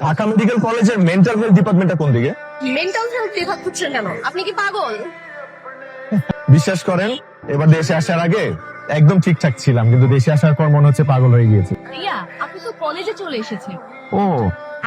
Dhaka medical কলেজের mental health ডিপার্টমেন্টটা কোন দিকে? মেন্টাল হেলথ বিভাগ খুঁজছেন কেন? আপনি কি পাগল? বিশ্বাস করেন, এবার দেশে আসার আগে একদম ঠিকঠাক ছিলাম, কিন্তু দেশে আসার পর মনে হচ্ছে পাগল হয়ে গিয়েছে। রিয়া, আপনি তো কলেজে চলে এসেছেন। ও,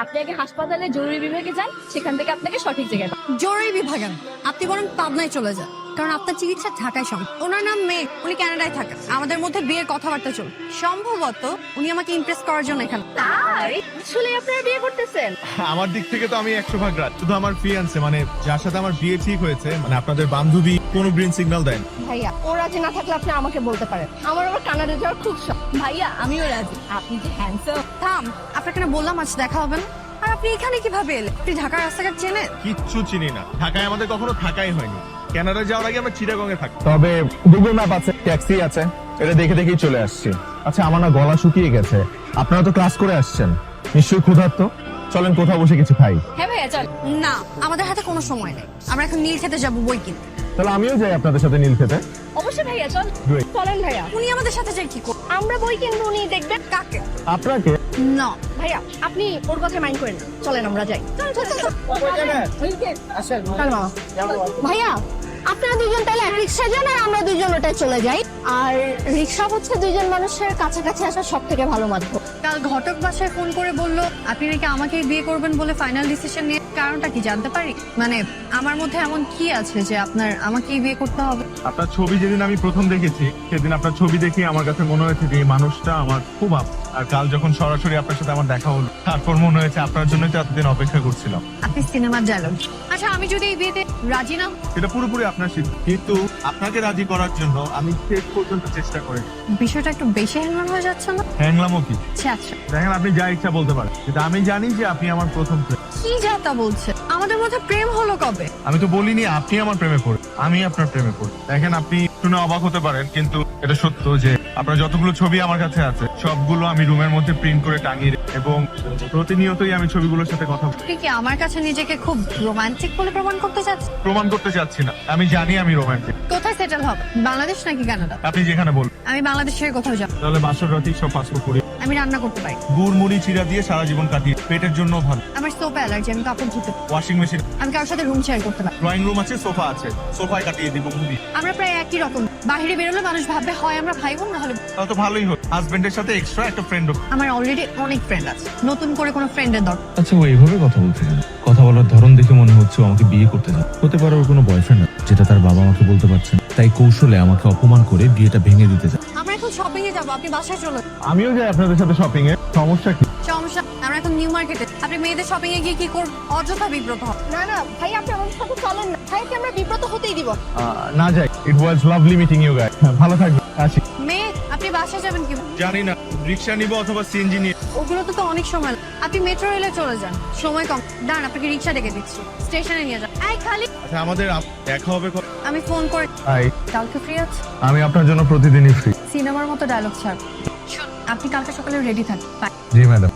আপনি আগে হাসপাতালে জরুরি বিভাগে যান, সেখান থেকে আপনাকে সঠিক জায়গায় জরুরি বিভাগে না, আপনি বরং পাবনায় চলে যান, কারণ আপনার চিকিৎসা ঢাকায় সম্ভব। ওনার নাম মেঘ, উনি কানাডায় থাকেন। আমাদের মধ্যে বিয়ের কথাবার্তা চল, সম্ভবত উনি আমাকে ইমপ্রেস করার জন্য এখানে। তাই আসলে আপনারা বিয়ে করতেছেন? আমার দিক থেকে তো আমি 100% রাত, শুধু আমার ফিয়ান্সে মানে যার সাথে আমার বিয়ে ঠিক হয়েছে, মানে আপনাদের বান্ধবী কোনো গ্রিন সিগন্যাল দেন। ভাইয়া, ও রাজি না থাকলে আপনি আমাকে বলতে পারেন। আমার আবার কানাডা যাওয়ার খুব শখ। ভাইয়া, আমিও রাজি। আপনি যে হ্যান্ডসাম। থাম, আপনাকে না বললাম আজ দেখা হবে না? আর আপনি এখানে কিভাবে এলেন? আপনি ঢাকার রাস্তাঘাট চেনেন? কিচ্ছু চিনি না, ঢাকায় আমাদের কখনো থাকাই হয়নি। কানাডা যাওয়ার আগে আমরা চিটাগং এ থাকি। তবে গুগল ম্যাপ আছে, ট্যাক্সি আছে, এটা দেখে দেখেই চলে আসছি। আচ্ছা, আমার না গলা শুকিয়ে গেছে, আপনারা তো ক্লাস করে আসছেন, নিশ্চয়ই ক্ষুধার্ত। চলেন কোথাও বসে কিছু খাই। হ্যাঁ ভাইয়া, চল। না, আমাদের হাতে কোনো সময় নেই। আমরা এখন নীল খেতে যাবো বই কিনতে। তাহলে আমিও যাই আপনাদের সাথে নীল খেতে। অবশ্যই ভাইয়া, চল। Great. চলেন ভাইয়া। উনি আমাদের সাথে যাই কি করব? আমরা বই কিনবো, উনি দেখবেন। কাকে? আপনাকে? না, ভাইয়া, আপনি ওর কথা মাইন্ড করেন না। চলেন আমরা যাই। চল চল চল। চল মামা। ভাইয়া, আপনারা দুজন তাহলে রিক্সা যান আর আমরা দুজন ওটায় চলে যাই। আর রিক্সা হচ্ছে দুজন মানুষের কাছাকাছি আসার সব থেকে ভালো মাধ্যম। কাল ঘটক বাসায় ফোন করে বলল আপনি নাকি আমাকেই বিয়ে করবেন বলে ফাইনাল ডিসিশন নিয়ে। কারণটা কি জানতে পারি? মানে আমার মধ্যে এমন কি আছে যে আপনার আমাকেই বিয়ে করতে হবে? আপনার ছবি যেদিন আমি প্রথম দেখেছি, সেদিন আপনার ছবি দেখে আমার কাছে মনে হয়েছে যে এই মানুষটা আমার খুব আর কাল যখন সরাসরি আপনার সাথে আমার দেখা হলো, তারপর মনে হয়েছে আপনার জন্যই তো এতদিন অপেক্ষা করছিলাম। আপনি সিনেমার ডায়লগ। আচ্ছা, আমি যদি এই বিয়েতে রাজি না হই? এটা পুরোপুরি আপনার সিদ্ধান্ত, কিন্তু আপনাকে রাজি করার জন্য আমি শেষ পর্যন্ত চেষ্টা করি। বিষয়টা একটু বেশি হ্যাংলাম হয়ে যাচ্ছে না? হ্যাংলামো কি? আচ্ছা আচ্ছা, দেখেন, আপনি যা ইচ্ছা বলতে পারেন, কিন্তু আমি জানি যে আপনি আমার প্রথম প্রেম। কি যা তা বলছে? আমাদের মধ্যে প্রেম হলো কবে? আমি তো বলিনি আপনি আমার প্রেমে পড়ে, আমি আপনার প্রেমে পড়ি। দেখেন, আপনি শুনে অবাক হতে পারেন, কিন্তু এটা সত্য যে আপনার যতগুলো ছবি আমার কাছে আছে সবগুলো আমি রুমের মধ্যে প্রিন্ট করে টাঙিয়ে রেখেছি, এবং প্রতিনিয়তই আমি ছবিগুলোর সাথে কথা বলি। আপনি কি আমার কাছে নিজেকে খুব রোমান্টিক বলে প্রমাণ করতে চাচ্ছেন? প্রমাণ করতে চাচ্ছি না, আমি জানি আমি রোমান্টিক। কোথায় সেটেল হবে? বাংলাদেশ নাকি কানাডা? আপনি যেখানে বলবেন। আমি বাংলাদেশের কোথাও যাব। তাহলে বাসর রাতেই সব পাসপোর্ট করি, আমি রান্না করতে পারি। গুড় মুড়ি চিরা দিয়ে সারা জীবন কাটিয়ে, পেটের জন্য ভালো। আমার সোপে অ্যালার্জি, আমি কাপড় ধুতে পারি। ওয়াশিং মেশিন, আমি কারোর সাথে রুম শেয়ার করতে পারি। ড্রয়িং রুম আছে, সোফা আছে, সোফায় কাটিয়ে দিব মুভি। আমরা প্রায় একই রকম। বাইরে বেরোলে মানুষ ভাববে হয় আমরা ভাই বোন, না হলে। তাহলে তো ভালোই হলো, হাজবেন্ডের সাথে এক্সট্রা একটা ফ্রেন্ড। আমার অলরেডি অনেক ফ্রেন্ড আছে, নতুন করে কোনো ফ্রেন্ডের দরকার। আচ্ছা, ও এইভাবে কথা বলতে কেন? কথা বলার ধরন দেখে মনে হচ্ছে ও আমাকে বিয়ে করতে চায়। হতে পারে ওর কোনো বয়ফ্রেন্ড আছে, যেটা তার বাবা আমাকে বলতে পারছে না, তাই কৌশলে আমাকে অপমান করে বিয়েটা ভেঙে দিতে চায়। আমরা এখন শপিং এ যাবো, আপনি বাসায় চলে যান। আমিও যাই আপনাদের সাথে শপিং এ, সমস্যা কি? সমস্যা, আমরা এখন নিউ মার্কেটে। আপনি মেয়েদের শপিং এ গিয়ে কি করব? অযথা বিব্রত হবে। না না ভাই, আপনি আমাদের সাথে চলেন না। ভাইকে আমরা বিব্রত হতেই দিব। না যাই। ইট ওয়াজ লাভলি মিটিং ইউ গাইস। ভালো থাকবেন, আসি। মেয়ে, আপনি বাসায় যাবেন কি? জানি না, রিক্সা নিব অথবা সিএনজি নিয়ে। ওগুলো তো অনেক সময় লাগে। আপনি মেট্রো রেলে চলে যান, সময় কম। দাঁড়ান, আপনাকে রিক্সা ডেকে দিচ্ছি, স্টেশনে নিয়ে যান। এই খালি, আচ্ছা, আমাদের দেখা হবে কবে? আমি ফোন করে। হাই, কালকে ফ্রি আছে? আমি আপনার জন্য প্রতিদিনই ফ্রি। সিনেমার মতো ডায়লগ ছাড়। আপনি কালকে সকালে রেডি থাকবেন। বাই। G madam.